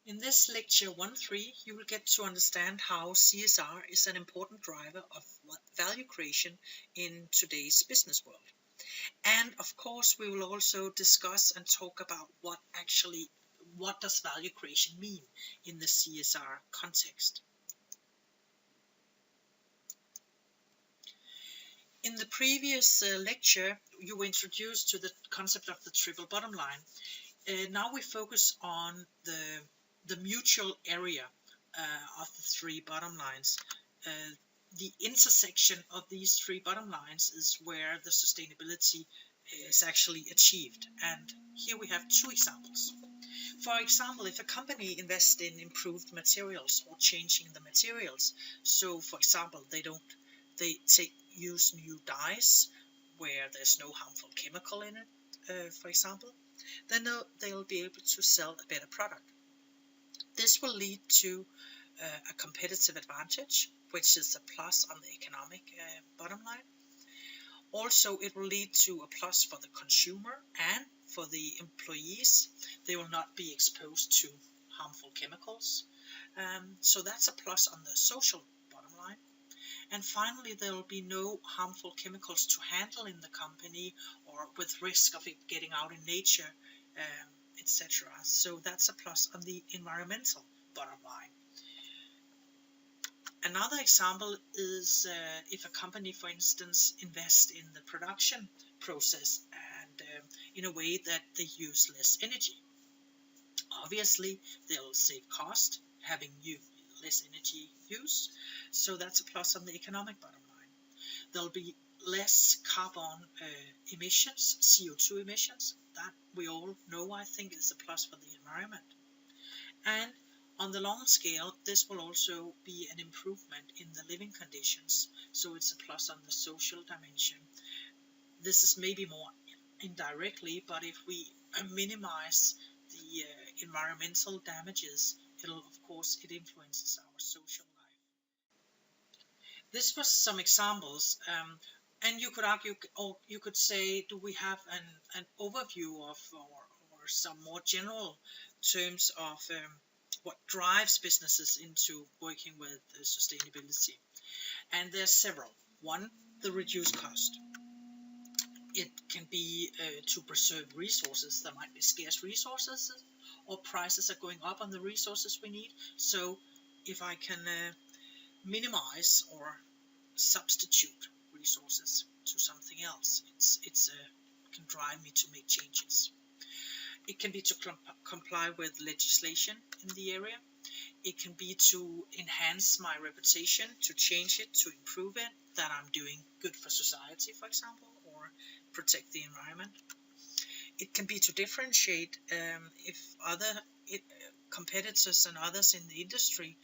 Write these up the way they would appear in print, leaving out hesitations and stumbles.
In this lecture 1.3, you will get to understand how CSR is an important driver of value creation in today's business world. And of course, we will also discuss and talk about what does value creation mean in the CSR context. In the previous lecture, you were introduced to the concept of the triple bottom line. Now we focus on the mutual area of the three bottom lines. The intersection of these three bottom lines is where the sustainability is actually achieved. And here we have two examples. For example, if a company invests in improved materials or changing the materials, so for example, they use new dyes where there's no harmful chemical in it, for example, then they'll be able to sell a better product. This will lead to a competitive advantage, which is a plus on the economic bottom line. Also, it will lead to a plus for the consumer and for the employees. They will not be exposed to harmful chemicals. So that's a plus on the social bottom line. And finally, there will be no harmful chemicals to handle in the company or with risk of it getting out in nature, etc. So that's a plus on the environmental bottom line. Another example is if a company, for instance, invests in the production process and in a way that they use less energy. Obviously, they'll save cost having less energy use, so that's a plus on the economic bottom line. There'll be less carbon emissions, CO2 emissions. That we all know, I think, is a plus for the environment. And on the long scale, this will also be an improvement in the living conditions, so it's a plus on the social dimension. This is maybe more indirectly, but if we minimize the environmental damages, it influences our social life. This was some examples, and you could argue, or you could say, do we have an overview of, or some more general terms of what drives businesses into working with sustainability? And there's several. One, the reduced cost. It can be to preserve resources. There might be scarce resources, or prices are going up on the resources we need. So if I can minimize or substitute resources to something else, it can drive me to make changes. It can be to comply with legislation in the area. It can be to enhance my reputation, to change it, to improve it, that I'm doing good for society, for example, or protect the environment. It can be to differentiate if other competitors and others in the industry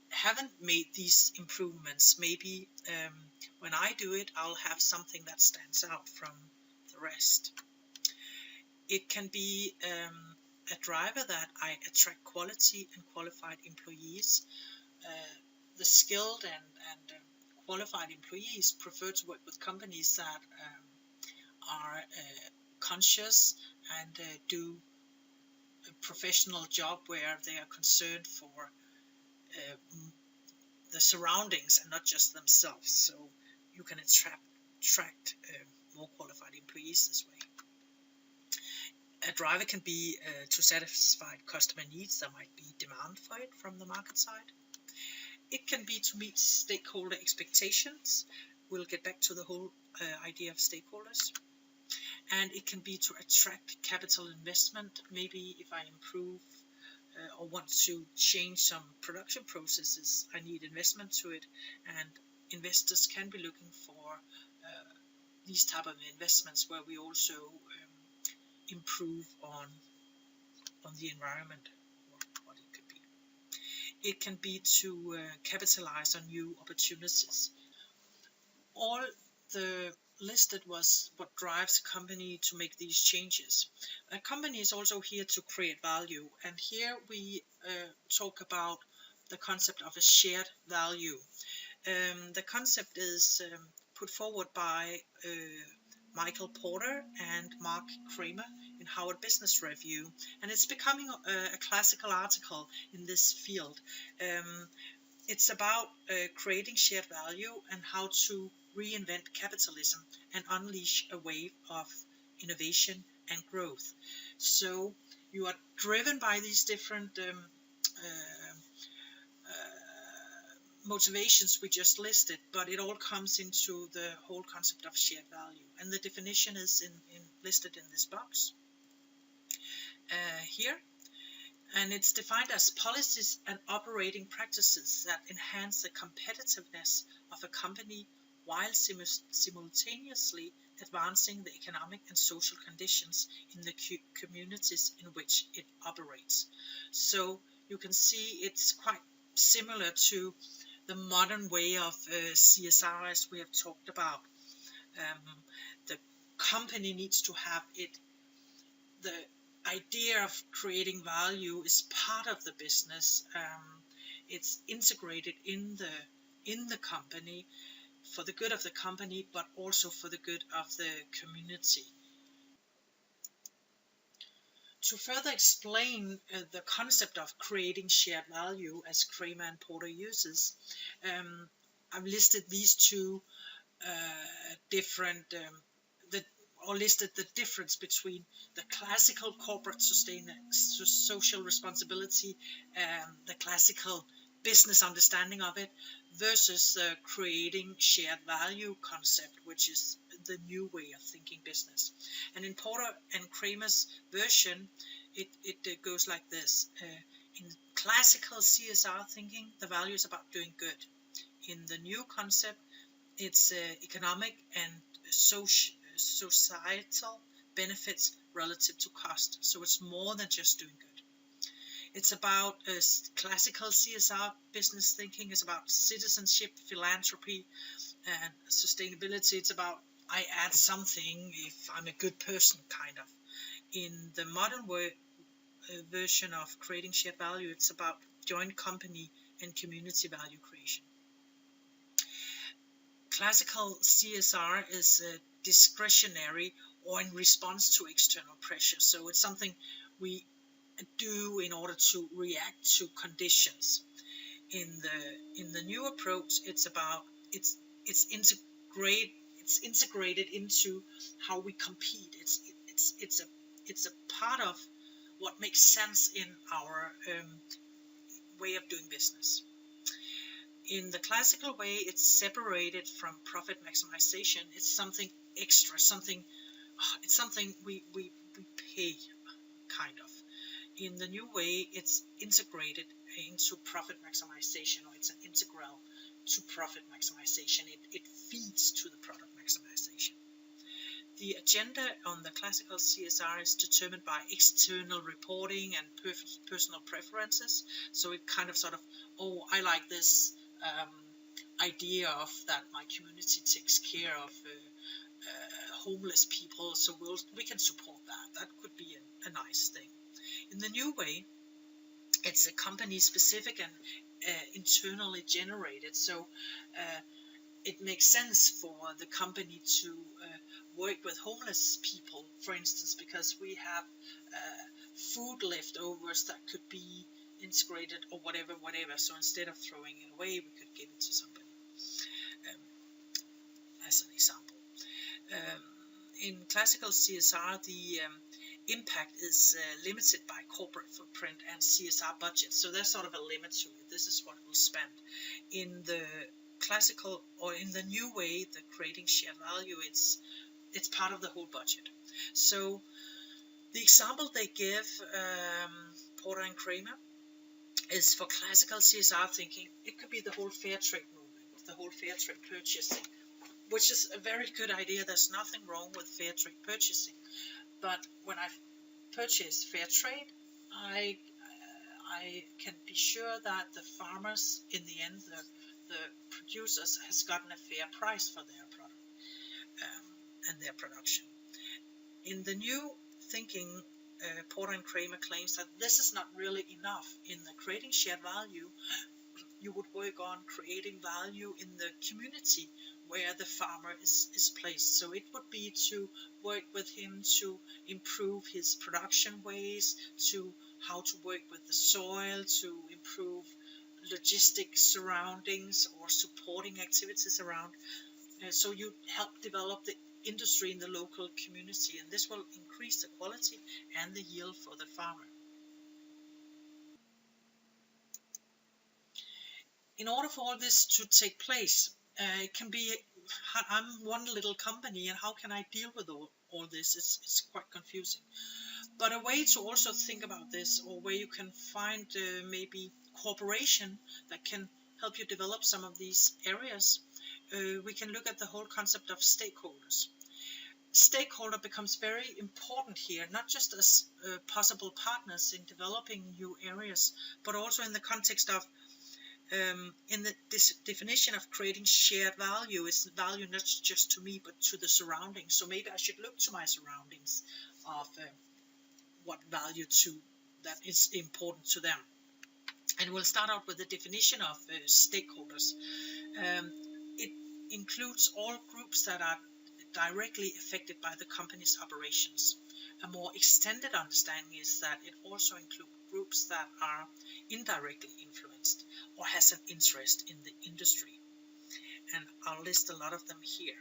haven't made these improvements. Maybe when I do it, I'll have something that stands out from the rest. It can be a driver that I attract quality and qualified employees. The skilled and qualified employees prefer to work with companies that are conscious and do a professional job where they are concerned for the surroundings and not just themselves. So you can attract more qualified employees this way. A driver can be to satisfy customer needs. There might be demand for it from the market side. It can be to meet stakeholder expectations. We'll get back to the whole idea of stakeholders. And it can be to attract capital investment. Maybe if I improve or want to change some production processes, I need investment to it. And investors can be looking for these type of investments where we also improve on the environment, or what it could be. It can be to capitalize on new opportunities. All the listed was what drives a company to make these changes. A company is also here to create value, and here we talk about the concept of a shared value. The concept is put forward by Michael Porter and Mark Kramer in Harvard Business Review, and it's becoming a classical article in this field. It's about creating shared value and how to reinvent capitalism and unleash a wave of innovation and growth. So you are driven by these different motivations we just listed, but it all comes into the whole concept of shared value, and the definition is listed in this box here, and it's defined as policies and operating practices that enhance the competitiveness of a company while simultaneously advancing the economic and social conditions in the communities in which it operates. So you can see it's quite similar to the modern way of CSR, as we have talked about. The company needs to have it. The idea of creating value is part of the business. It's integrated in the company for the good of the company, but also for the good of the community. To further explain the concept of creating shared value as Kramer and Porter uses, I've listed these two listed the difference between the classical corporate social responsibility and the classical business understanding of it versus the creating shared value concept, which is the new way of thinking business. And in Porter and Kramer's version, it goes like this. In classical CSR thinking, the value is about doing good. In the new concept, it's economic and societal benefits relative to cost. So it's more than just doing good. It's about classical CSR business thinking. It's about citizenship, philanthropy, and sustainability. It's about I add something if I'm a good person, kind of. In the modern version of creating shared value, it's about joint company and community value creation. Classical CSR is discretionary or in response to external pressure. So it's something we do in order to react to conditions. In the new approach, it's integrated into how we compete. It's a part of what makes sense in our way of doing business. In the classical way, it's separated from profit maximization. It's something extra, it's something we pay, kind of. In the new way, it's integrated into profit maximization, or it's an integral to profit maximization. It feeds to the product maximization. The agenda on the classical CSR is determined by external reporting and personal preferences. So it kind of I like this idea of that my community takes care of homeless people, so we can support that. That could be a nice thing. In the new way, it's a company specific and internally generated. So it makes sense for the company to work with homeless people, for instance, because we have food leftovers that could be integrated or whatever. So instead of throwing it away, we could give it to somebody, as an example. In classical CSR, the impact is limited by corporate footprint and CSR budget. So there's sort of a limit to it. This is what we'll spend. In the classical, or in the new way, the creating shared value, it's part of the whole budget. So the example they give, Porter and Kramer, is for classical CSR thinking. It could be the whole fair trade movement, the whole fair trade purchasing, which is a very good idea. There's nothing wrong with fair trade purchasing. But when I purchase fair trade, I can be sure that the farmers, in the end, the producers, has gotten a fair price for their product and their production. In the new thinking, Porter and Kramer claims that this is not really enough. In the creating shared value, you would work on creating value in the community where the farmer is placed. So it would be to work with him to improve his production ways, to how to work with the soil, to improve logistic surroundings or supporting activities around. So you help develop the industry in the local community, and this will increase the quality and the yield for the farmer. In order for all this to take place, it can be, I'm one little company, and how can I deal with all this? It's quite confusing. But a way to also think about this, or where you can find maybe cooperation that can help you develop some of these areas, we can look at the whole concept of stakeholders. Stakeholder becomes very important here, not just as possible partners in developing new areas, but also in the context of in this definition of creating shared value. It's value not just to me but to the surroundings. So maybe I should look to my surroundings of what value to that is important to them. And we'll start out with the definition of stakeholders. It includes all groups that are directly affected by the company's operations. A more extended understanding is that it also includes groups that are indirectly influenced or has an interest in the industry. And I'll list a lot of them here.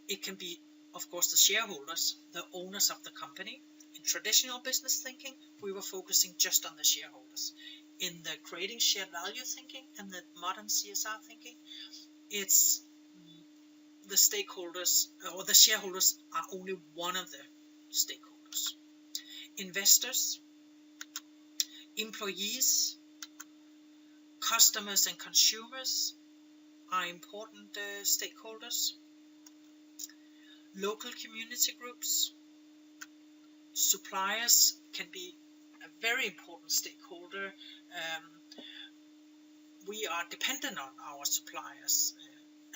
It can be, of course, the shareholders, the owners of the company. In traditional business thinking, we were focusing just on the shareholders. In the creating shared value thinking and the modern CSR thinking, it's the stakeholders, or the shareholders are only one of the stakeholders. Investors, employees, customers and consumers are important stakeholders. Local community groups, suppliers can be a very important stakeholder. We are dependent on our suppliers,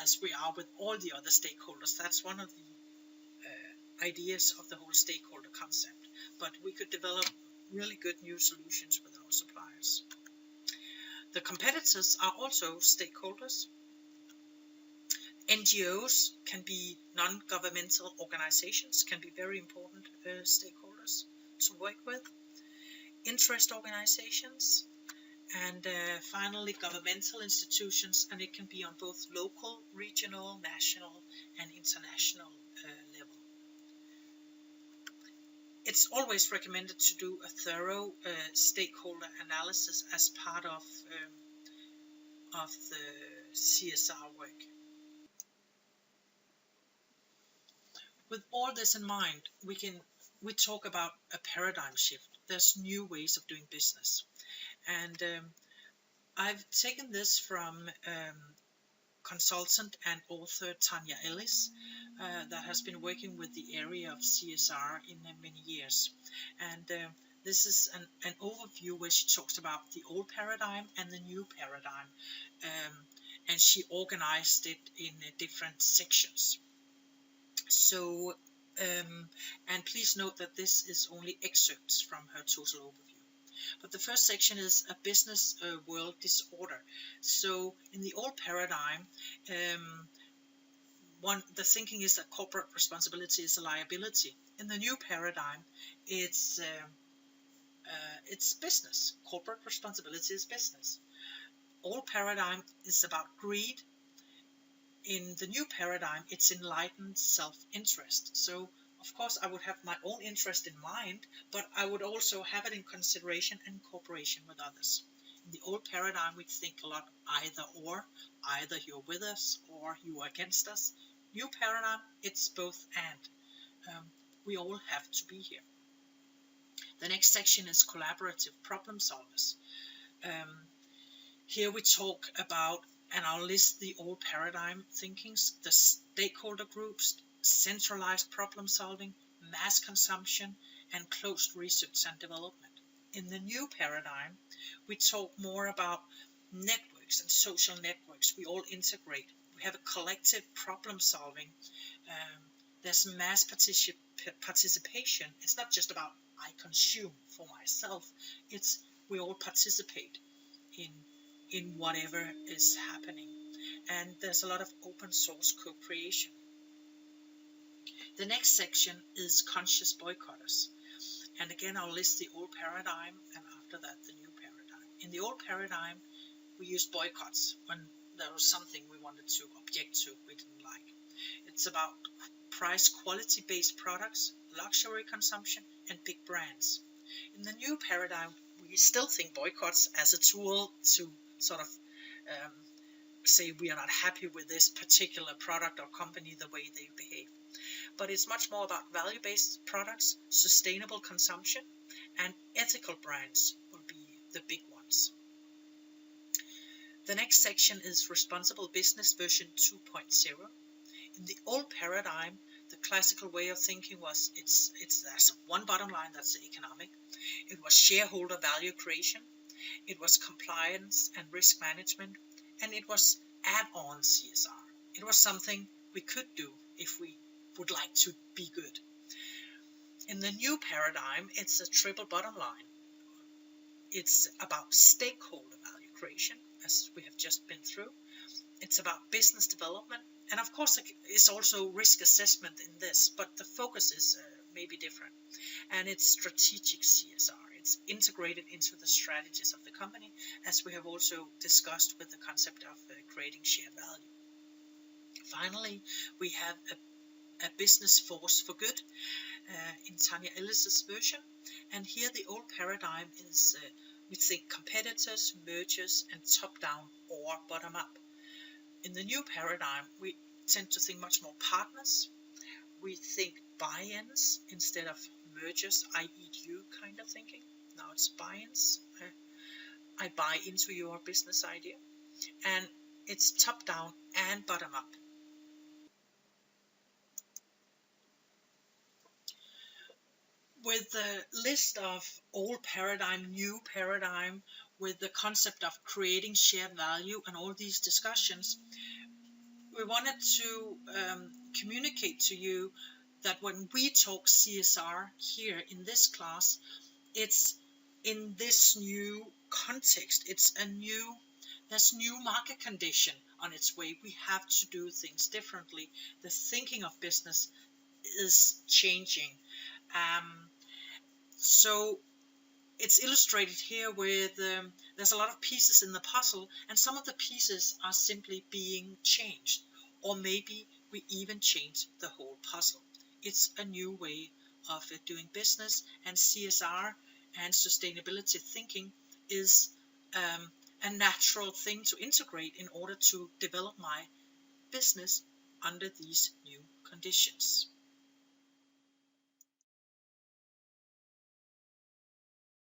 as we are with all the other stakeholders. That's one of the ideas of the whole stakeholder concept. But we could develop really good new solutions with our suppliers. The competitors are also stakeholders. NGOs can be non-governmental organizations, can be very important stakeholders to work with. Interest organizations, and finally governmental institutions, and it can be on both local, regional, national and international level. It's always recommended to do a thorough stakeholder analysis as part of the CSR work. With all this in mind, we talk about a paradigm shift. There's new ways of doing business. And I've taken this from consultant and author Tanya Ellis, that has been working with the area of CSR in many years. And this is an overview where she talks about the old paradigm and the new paradigm. And she organized it in different sections. So, and please note that this is only excerpts from her total overview. But the first section is a business world disorder. So in the old paradigm, the thinking is that corporate responsibility is a liability. In the new paradigm, it's business. Corporate responsibility is business. Old paradigm is about greed. In the new paradigm, it's enlightened self-interest. So, of course, I would have my own interest in mind, but I would also have it in consideration and cooperation with others. In the old paradigm, we think a lot either or. Either you're with us or you are against us. New paradigm, it's both and. We all have to be here. The next section is collaborative problem solvers. Here we talk about, and I'll list the old paradigm thinkings, the stakeholder groups, centralized problem solving, mass consumption, and closed research and development. In the new paradigm, we talk more about networks and social networks. We all integrate. We have a collective problem solving. There's mass participation. It's not just about I consume for myself. It's we all participate in whatever is happening. and there's a lot of open source co-creation. The next section is conscious boycotters. And again, I'll list the old paradigm and after that the new paradigm. In the old paradigm, we used boycotts when there was something we wanted to object to, we didn't like. It's about price quality based products, luxury consumption, and big brands. In the new paradigm, we still think boycotts as a tool to sort of say we are not happy with this particular product or company, the way they behave. But it's much more about value-based products, sustainable consumption, and ethical brands will be the big ones. The next section is responsible business version 2.0. In the old paradigm, the classical way of thinking was there's one bottom line, that's the economic. It was shareholder value creation. It was compliance and risk management, and it was add-on CSR. It was something we could do if we would like to be good. In the new paradigm, it's a triple bottom line. It's about stakeholder value creation, as we have just been through. It's about business development, and of course it's also risk assessment in this, but the focus is maybe different. And it's strategic CSR. It's integrated into the strategies of the company, as we have also discussed with the concept of creating shared value. Finally, we have a business force for good in Tanya Ellis's version. And here the old paradigm is we think competitors, mergers, and top-down or bottom-up. In the new paradigm, we tend to think much more partners. We think buy-ins instead of mergers, I eat you kind of thinking. Now it's buy-ins. I buy into your business idea. And it's top-down and bottom-up. With the list of old paradigm, new paradigm, with the concept of creating shared value and all these discussions, we wanted to communicate to you that when we talk CSR here in this class, it's in this new context. There's new market condition on its way. We have to do things differently. The thinking of business is changing. So it's illustrated here with there's a lot of pieces in the puzzle, and some of the pieces are simply being changed, or maybe we even change the whole puzzle. It's a new way of doing business, and CSR and sustainability thinking is a natural thing to integrate in order to develop my business under these new conditions.